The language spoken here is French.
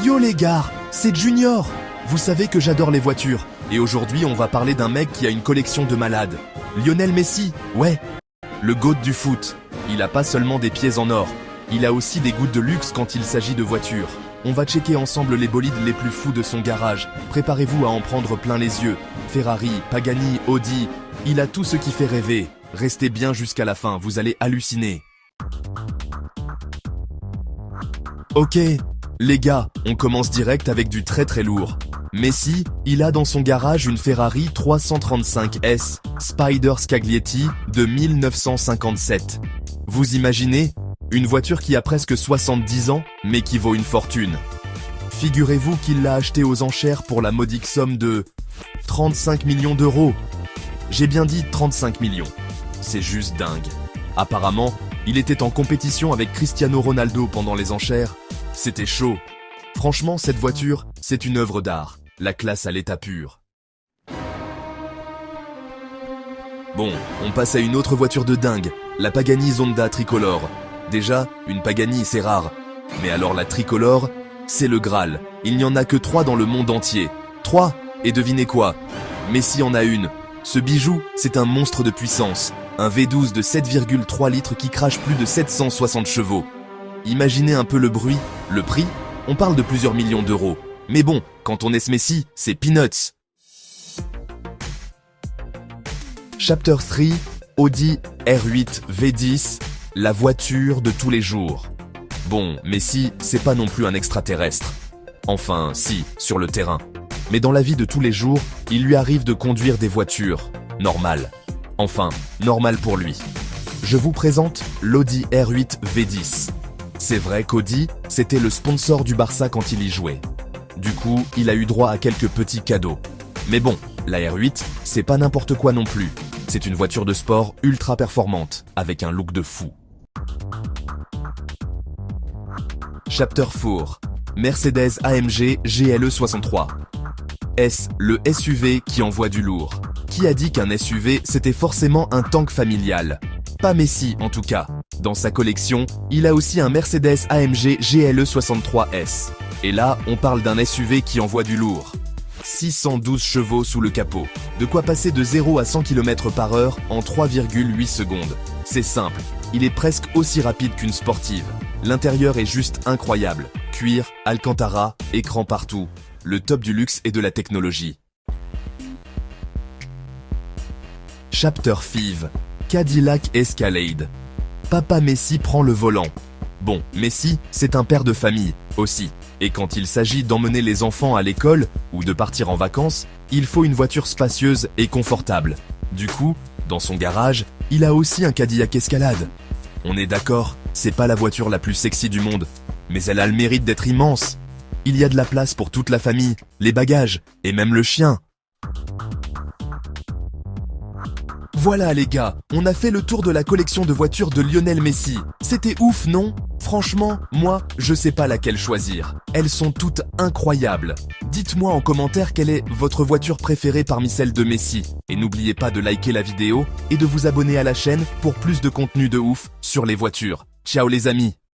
Yo les gars, c'est Junior. Vous savez que j'adore les voitures. Et aujourd'hui, on va parler d'un mec qui a une collection de malades. Lionel Messi, ouais. Le GOAT du foot. Il a pas seulement des pieds en or. Il a aussi des goûts de luxe quand il s'agit de voitures. On va checker ensemble les bolides les plus fous de son garage. Préparez-vous à en prendre plein les yeux. Ferrari, Pagani, Audi. Il a tout ce qui fait rêver. Restez bien jusqu'à la fin, vous allez halluciner. Ok, les gars, on commence direct avec du très très lourd. Messi, il a dans son garage une Ferrari 335S Spider Scaglietti de 1957. Vous imaginez? Une voiture qui a presque 70 ans, mais qui vaut une fortune. Figurez-vous qu'il l'a achetée aux enchères pour la modique somme de 35 millions d'euros. J'ai bien dit 35 millions. C'est juste dingue. Apparemment, il était en compétition avec Cristiano Ronaldo pendant les enchères. C'était chaud. Franchement, cette voiture, c'est une œuvre d'art. La classe à l'état pur. Bon, on passe à une autre voiture de dingue, la Pagani Zonda tricolore. Déjà, une Pagani, c'est rare. Mais alors la tricolore, c'est le Graal. Il n'y en a que 3 dans le monde entier. 3, et devinez quoi? Messi en a une. Ce bijou, c'est un monstre de puissance. Un V12 de 7,3 litres qui crache plus de 760 chevaux. Imaginez un peu le bruit, le prix, on parle de plusieurs millions d'euros. Mais bon, quand on est ce Messi, c'est peanuts. Chapter 3, Audi R8 V10, la voiture de tous les jours. Bon, Messi, c'est pas non plus un extraterrestre. Enfin, si, sur le terrain. Mais dans la vie de tous les jours, il lui arrive de conduire des voitures. Normales. Enfin, normales pour lui. Je vous présente l'Audi R8 V10. C'est vrai qu'Audi, c'était le sponsor du Barça quand il y jouait. Du coup, il a eu droit à quelques petits cadeaux. Mais bon, la R8, c'est pas n'importe quoi non plus. C'est une voiture de sport ultra performante, avec un look de fou. Chapter 4, Mercedes AMG GLE 63. Est-ce le SUV qui envoie du lourd? Qui a dit qu'un SUV c'était forcément un tank familial? Pas Messi en tout cas. Dans sa collection, il a aussi un Mercedes AMG GLE 63S. Et là, on parle d'un SUV qui envoie du lourd. 612 chevaux sous le capot. De quoi passer de 0 à 100 km/h en 3,8 secondes. C'est simple, il est presque aussi rapide qu'une sportive. L'intérieur est juste incroyable. Cuir, Alcantara, écran partout. Le top du luxe et de la technologie. Chapter 5, Cadillac Escalade. Papa Messi prend le volant. Bon, Messi, c'est un père de famille, aussi. Et quand il s'agit d'emmener les enfants à l'école ou de partir en vacances, il faut une voiture spacieuse et confortable. Du coup, dans son garage, il a aussi un Cadillac Escalade. On est d'accord, c'est pas la voiture la plus sexy du monde, mais elle a le mérite d'être immense. Il y a de la place pour toute la famille, les bagages, et même le chien. Voilà les gars, on a fait le tour de la collection de voitures de Lionel Messi. C'était ouf, non? Franchement, moi, je sais pas laquelle choisir. Elles sont toutes incroyables. Dites-moi en commentaire quelle est votre voiture préférée parmi celles de Messi. Et n'oubliez pas de liker la vidéo et de vous abonner à la chaîne pour plus de contenu de ouf sur les voitures. Ciao les amis!